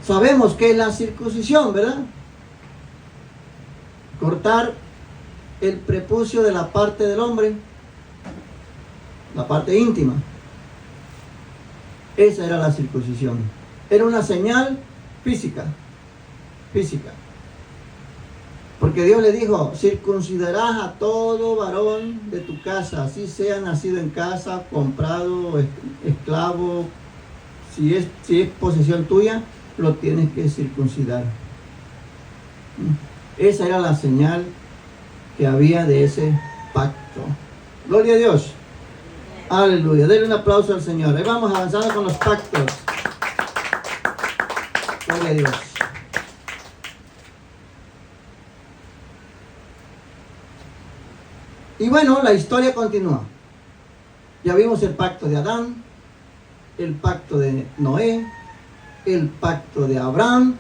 sabemos que es la circuncisión, ¿verdad? Cortar el prepucio de la parte del hombre, la parte íntima. Esa era la circuncisión. Era una señal física. Porque Dios le dijo, circuncidarás a todo varón de tu casa, así sea nacido en casa, comprado, esclavo, si es posesión tuya, lo tienes que circuncidar. Esa era la señal que había de ese pacto. Gloria a Dios. Aleluya. Denle un aplauso al Señor. Ahí vamos avanzando con los pactos. Gloria a Dios. Y bueno, la historia continúa. Ya vimos el pacto de Adán, el pacto de Noé, el pacto de Abraham.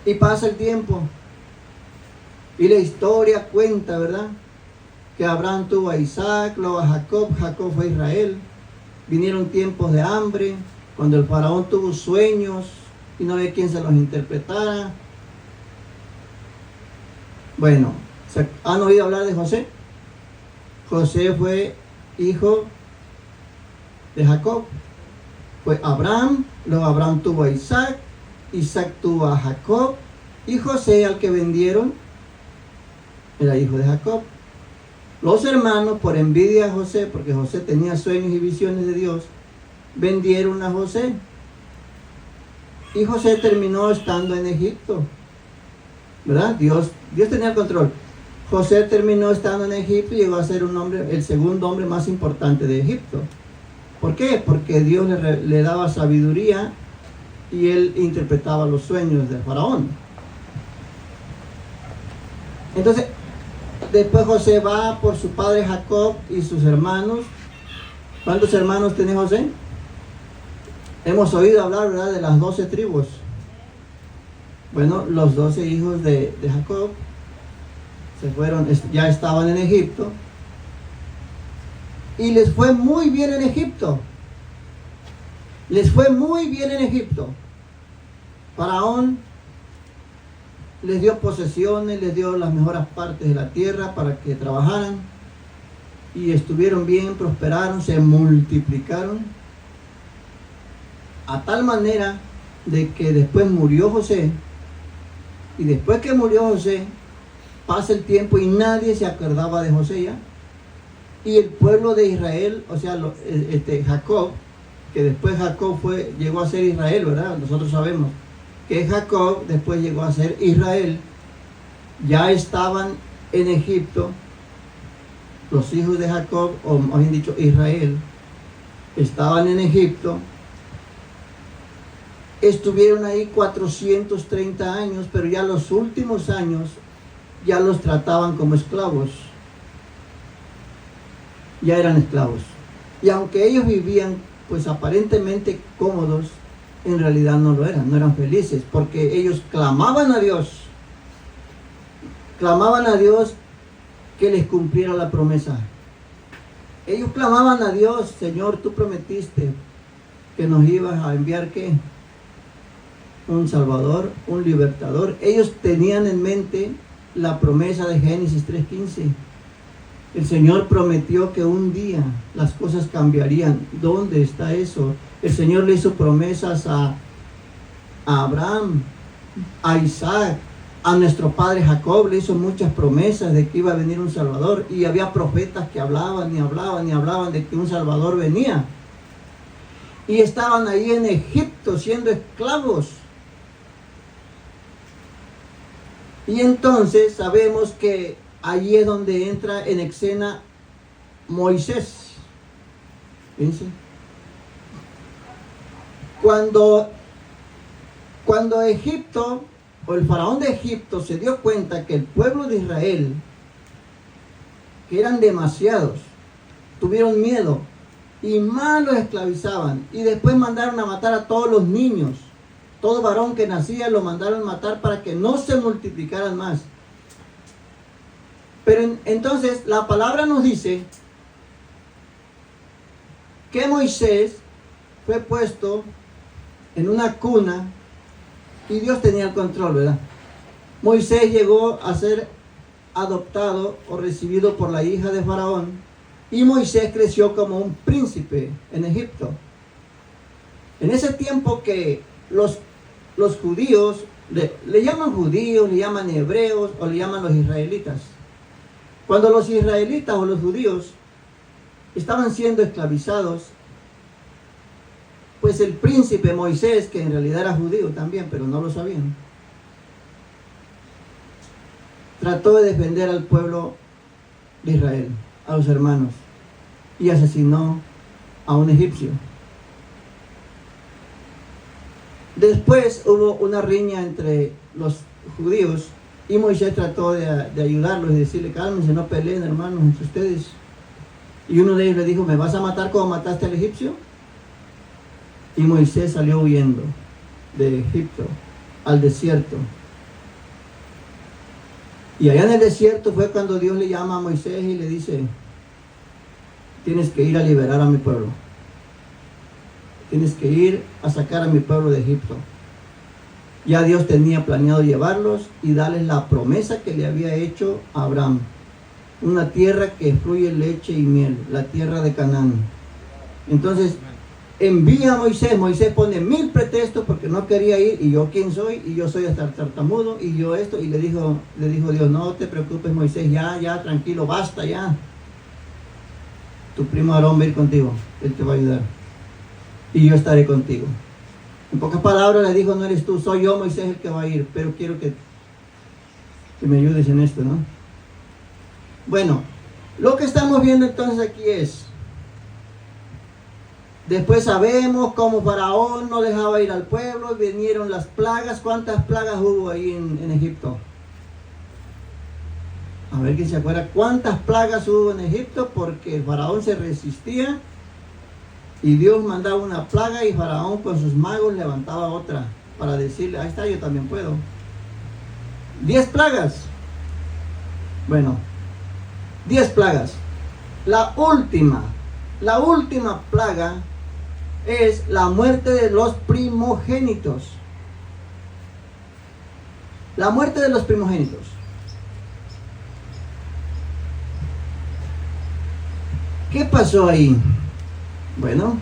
Y pasa el tiempo. Y la historia cuenta, ¿verdad? Que Abraham tuvo a Isaac, luego a Jacob, Jacob fue a Israel. Vinieron tiempos de hambre, cuando el faraón tuvo sueños y no había quien se los interpretara. Bueno, ¿han oído hablar de José? José fue hijo de Jacob. Fue Abraham, luego Abraham tuvo a Isaac, Isaac tuvo a Jacob, y José, al que vendieron, era hijo de Jacob. Los hermanos, por envidia a José, porque José tenía sueños y visiones de Dios, vendieron a José. Y José terminó estando en Egipto, ¿verdad? Dios tenía el control. José terminó estando en Egipto y llegó a ser el segundo hombre más importante de Egipto. ¿Por qué? Porque Dios le daba sabiduría y él interpretaba los sueños del faraón. Entonces, después José va por su padre Jacob y sus hermanos. ¿Cuántos hermanos tiene José? Hemos oído hablar, ¿verdad?, de las 12 tribus. Bueno, los 12 hijos de Jacob se fueron, ya estaban en Egipto. Y les fue muy bien en Egipto. Les fue muy bien en Egipto. Faraón les dio posesiones, les dio las mejores partes de la tierra para que trabajaran. Y estuvieron bien, prosperaron, se multiplicaron. A tal manera de que después murió José. Y después que murió José, pasa el tiempo y nadie se acordaba de José ya. Y el pueblo de Israel, o sea, Jacob, que después Jacob llegó a ser Israel, ¿verdad? Nosotros sabemos que Jacob después llegó a ser Israel. Ya estaban en Egipto los hijos de Jacob, o más bien dicho Israel, estaban en Egipto. Estuvieron ahí 430 años, pero ya los últimos años ya los trataban como esclavos. Ya eran esclavos. Y aunque ellos vivían pues aparentemente cómodos, en realidad no lo eran, no eran felices, porque ellos clamaban a Dios que les cumpliera la promesa. Ellos clamaban a Dios: Señor, tú prometiste que nos ibas a enviar ¿qué? Un Salvador, un libertador. Ellos tenían en mente la promesa de Génesis 3:15. El Señor prometió que un día las cosas cambiarían. ¿Dónde está eso? El Señor le hizo promesas a Abraham, a Isaac, a nuestro padre Jacob. Le hizo muchas promesas de que iba a venir un Salvador. Y había profetas que hablaban de que un Salvador venía. Y estaban ahí en Egipto siendo esclavos. Y entonces sabemos que allí es donde entra en escena Moisés. Fíjense. Cuando Egipto, o el faraón de Egipto, se dio cuenta que el pueblo de Israel, que eran demasiados, tuvieron miedo y más los esclavizaban. Y después mandaron a matar a todos los niños. Todo varón que nacía lo mandaron a matar para que no se multiplicaran más. Pero entonces la palabra nos dice que Moisés fue puesto en una cuna Y Dios tenía el control, ¿verdad? Moisés llegó a ser adoptado o recibido por la hija de Faraón, y Moisés creció como un príncipe en Egipto. En ese tiempo que los judíos, le llaman judíos, le llaman hebreos o le llaman los israelitas. Cuando los israelitas o los judíos estaban siendo esclavizados, pues el príncipe Moisés, que en realidad era judío también, pero no lo sabían, trató de defender al pueblo de Israel, a los hermanos, y asesinó a un egipcio. Después hubo una riña entre los judíos y Moisés trató de ayudarlos y decirle: cálmense, no peleen, hermanos, entre ustedes. Y uno de ellos le dijo: ¿me vas a matar como mataste al egipcio? Y Moisés salió huyendo de Egipto al desierto. Y allá en el desierto fue cuando Dios le llama a Moisés y le dice: tienes que ir a liberar a mi pueblo. Tienes que ir a sacar a mi pueblo de Egipto. Ya Dios tenía planeado llevarlos y darles la promesa que le había hecho a Abraham. Una tierra que fluye leche y miel, la tierra de Canaán. Entonces envía a Moisés. Moisés pone 1000 pretextos porque no quería ir. Y yo quién soy, y yo soy hasta tartamudo, y yo esto. Y le dijo Dios: no te preocupes, Moisés, ya, tranquilo, basta ya. Tu primo Aarón va a ir contigo, él te va a ayudar. Y yo estaré contigo. En pocas palabras le dijo: no eres tú, soy yo, Moisés, el que va a ir, pero quiero que me ayudes en esto, ¿no? Bueno, lo que estamos viendo entonces aquí es, después sabemos cómo Faraón no dejaba ir al pueblo, vinieron las plagas. ¿Cuántas plagas hubo ahí en Egipto? A ver quién se acuerda cuántas plagas hubo en Egipto, porque el Faraón se resistía y Dios mandaba una plaga y Faraón con sus magos levantaba otra para decirle: ahí está, yo también puedo. 10 plagas. Bueno, 10 plagas. La última plaga es la muerte de los primogénitos. La muerte de los primogénitos. ¿Qué pasó ahí? Bueno,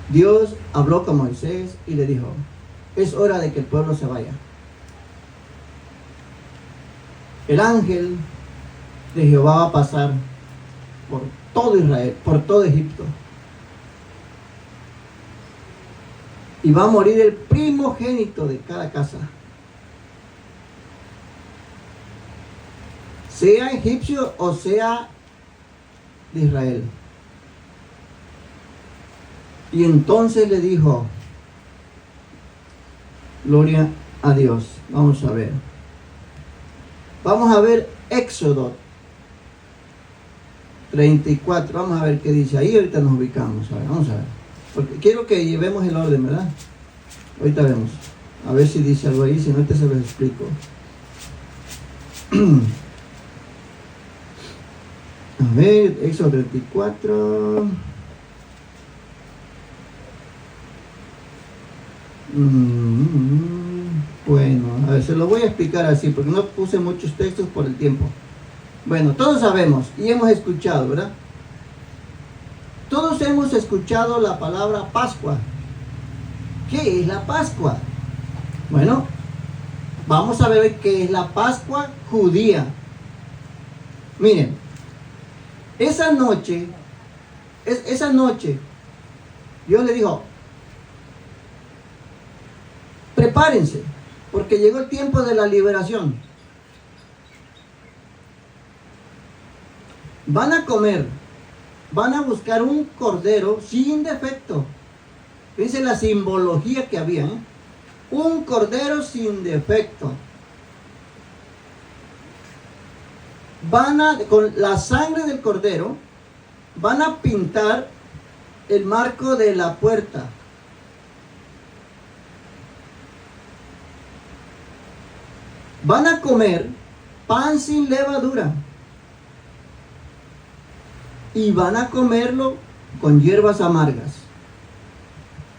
Dios habló con Moisés y le dijo: es hora de que el pueblo se vaya. El ángel de Jehová va a pasar por todo Israel, por todo Egipto. Y va a morir el primogénito de cada casa. Sea egipcio o sea de Israel. Y entonces le dijo: gloria a Dios. Vamos a ver. Vamos a ver Éxodo 34. Vamos a ver qué dice ahí. Ahorita nos ubicamos. A ver, vamos a ver. Porque quiero que llevemos el orden, ¿verdad? Ahorita vemos. A ver si dice algo ahí. Si no, ahorita se los explico. A ver, Éxodo 34. Bueno, a ver, se lo voy a explicar así, porque no puse muchos textos por el tiempo. Bueno, todos sabemos y hemos escuchado, ¿verdad? Todos hemos escuchado la palabra Pascua. ¿Qué es la Pascua? Bueno, vamos a ver qué es la Pascua judía. Miren, esa noche, Dios le dijo: prepárense, porque llegó el tiempo de la liberación. Van a comer, van a buscar un cordero sin defecto. Fíjense la simbología que había, ¿eh? Un cordero sin defecto. Con la sangre del cordero, van a pintar el marco de la puerta. Van a comer pan sin levadura. Y van a comerlo con hierbas amargas.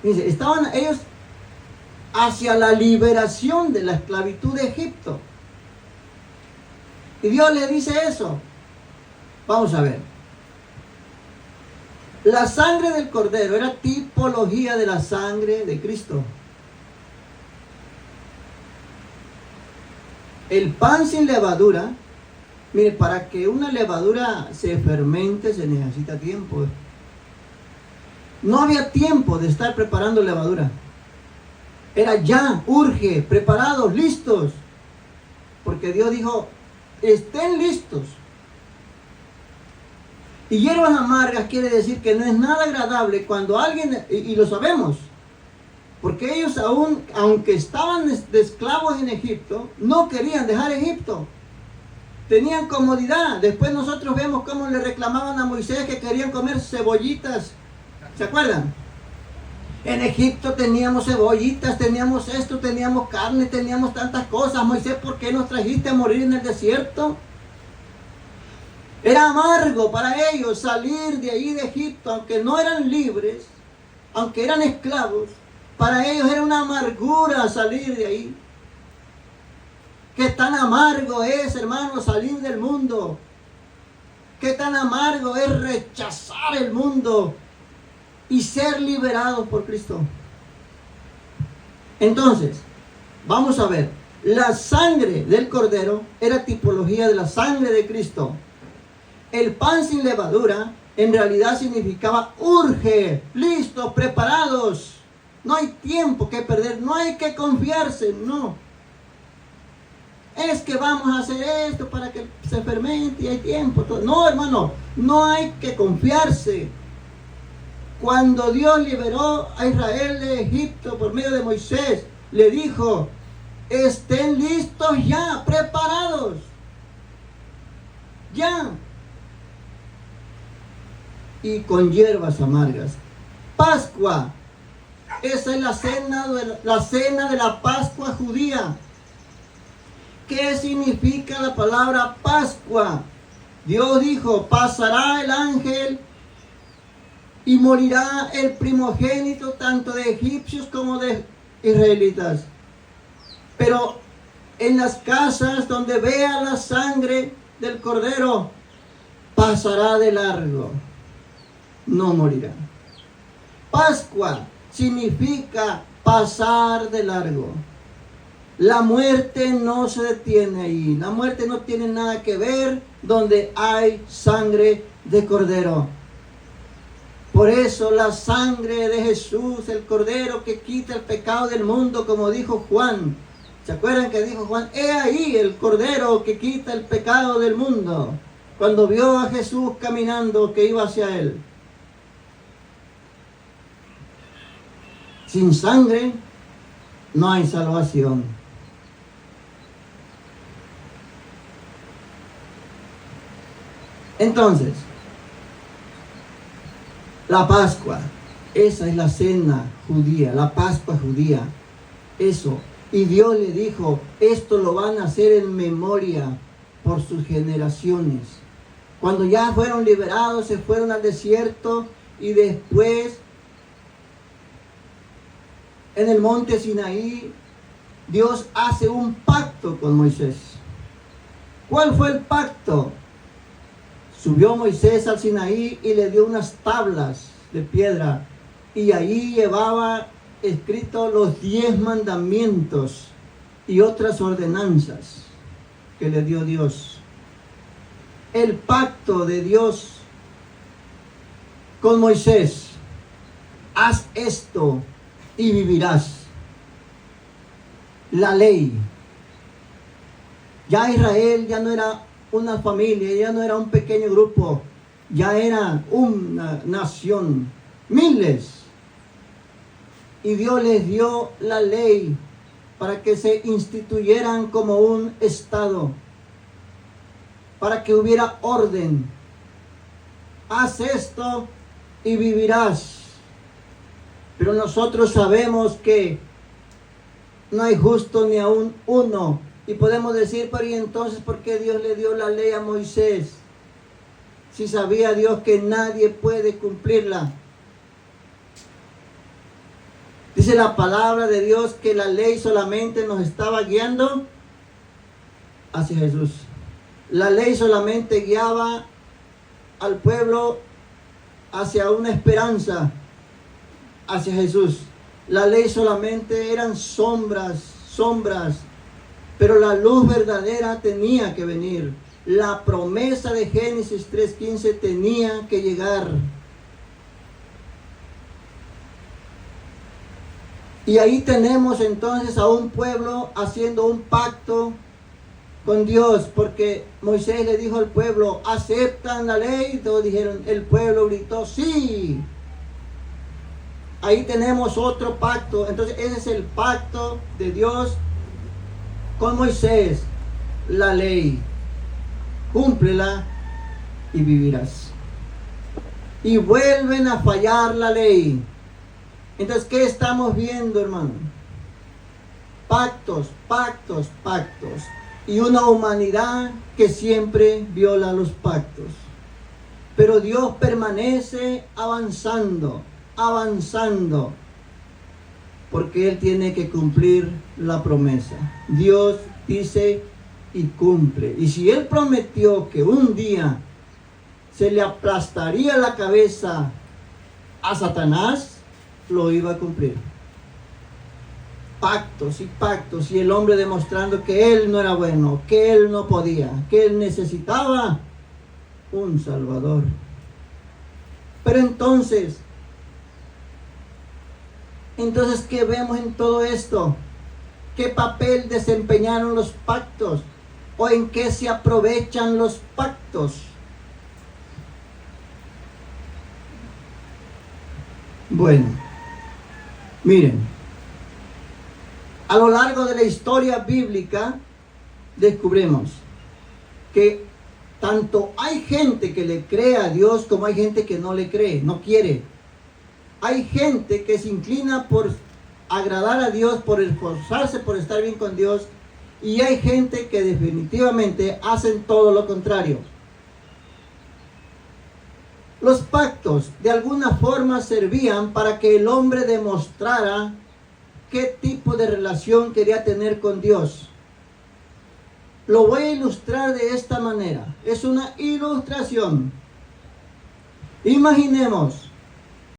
Dice, estaban ellos hacia la liberación de la esclavitud de Egipto. Y Dios le dice eso. Vamos a ver. La sangre del cordero era tipología de la sangre de Cristo. El pan sin levadura, mire, para que una levadura se fermente se necesita tiempo. No había tiempo de estar preparando levadura. Era ya, urge, preparados, listos. Porque Dios dijo, estén listos. Y hierbas amargas quiere decir que no es nada agradable cuando alguien, y lo sabemos, porque ellos aún, aunque estaban de esclavos en Egipto, no querían dejar Egipto. Tenían comodidad. Después nosotros vemos cómo le reclamaban a Moisés que querían comer cebollitas. ¿Se acuerdan? En Egipto teníamos cebollitas, teníamos esto, teníamos carne, teníamos tantas cosas. Moisés, ¿por qué nos trajiste a morir en el desierto? Era amargo para ellos salir de ahí de Egipto, aunque no eran libres, aunque eran esclavos. Para ellos era una amargura salir de ahí. Qué tan amargo es, hermano, salir del mundo. Qué tan amargo es rechazar el mundo y ser liberados por Cristo. Entonces, vamos a ver. La sangre del cordero era tipología de la sangre de Cristo. El pan sin levadura en realidad significaba urge, listos, preparados. No hay tiempo que perder, no hay que confiarse, no. Es que vamos a hacer esto para que se fermente y hay tiempo. No, hermano, no hay que confiarse. Cuando Dios liberó a Israel de Egipto por medio de Moisés, le dijo, estén listos ya, preparados. Ya. Y con hierbas amargas. Pascua. Esa es la cena de la Pascua judía. ¿Qué significa la palabra Pascua? Dios dijo, pasará el ángel y morirá el primogénito tanto de egipcios como de israelitas. Pero en las casas donde vea la sangre del cordero, pasará de largo, no morirá. Pascua significa pasar de largo. La muerte no se detiene ahí. La muerte no tiene nada que ver donde hay sangre de cordero. Por eso la sangre de Jesús, el cordero que quita el pecado del mundo, como dijo Juan. ¿Se acuerdan que dijo Juan? He ahí el cordero que quita el pecado del mundo. Cuando vio a Jesús caminando que iba hacia él. Sin sangre no hay salvación. Entonces, la Pascua, esa es la cena judía, la Pascua judía, eso. Y Dios le dijo, esto lo van a hacer en memoria por sus generaciones. Cuando ya fueron liberados, se fueron al desierto y después en el monte Sinaí, Dios hace un pacto con Moisés. ¿Cuál fue el pacto? Subió Moisés al Sinaí y le dio unas tablas de piedra y ahí llevaba escrito los 10 mandamientos y otras ordenanzas que le dio Dios. El pacto de Dios con Moisés. Haz esto y vivirás. La ley. Ya Israel ya no era una familia, ya no era un pequeño grupo, ya era una nación, miles. Y Dios les dio la ley para que se instituyeran como un estado, para que hubiera orden. Haz esto y vivirás. Pero nosotros sabemos que no hay justo ni aún uno. Y podemos decir, pero ¿y entonces por qué Dios le dio la ley a Moisés? Si sabía Dios que nadie puede cumplirla. Dice la palabra de Dios que la ley solamente nos estaba guiando hacia Jesús. La ley solamente guiaba al pueblo hacia una esperanza, hacia Jesús. La ley solamente eran sombras, pero la luz verdadera tenía que venir. La promesa de Génesis 3:15 tenía que llegar. Y ahí tenemos entonces a un pueblo haciendo un pacto con Dios, porque Moisés le dijo al pueblo, ¿aceptan la ley? Todos dijeron, el pueblo gritó, sí. Ahí tenemos otro pacto. Entonces ese es el pacto de Dios con Moisés. La ley, cúmplela y vivirás. Y vuelven a fallar la ley. Entonces, ¿qué estamos viendo, hermano? Pactos. Y una humanidad que siempre viola los pactos. Pero Dios permanece avanzando. Porque Él tiene que cumplir la promesa. Dios dice y cumple. Y si Él prometió que un día se le aplastaría la cabeza a Satanás, lo iba a cumplir. Pactos, y el hombre demostrando que él no era bueno, que él no podía, que él necesitaba un Salvador. Pero entonces, ¿qué vemos en todo esto? ¿Qué papel desempeñaron los pactos? ¿O en qué se aprovechan los pactos? Bueno, miren, a lo largo de la historia bíblica descubrimos que tanto hay gente que le cree a Dios como hay gente que no le cree, no quiere. Hay gente que se inclina por agradar a Dios, por esforzarse por estar bien con Dios, y hay gente que definitivamente hacen todo lo contrario. Los pactos de alguna forma servían para que el hombre demostrara qué tipo de relación quería tener con Dios. Lo voy a ilustrar de esta manera. Es una ilustración. Imaginemos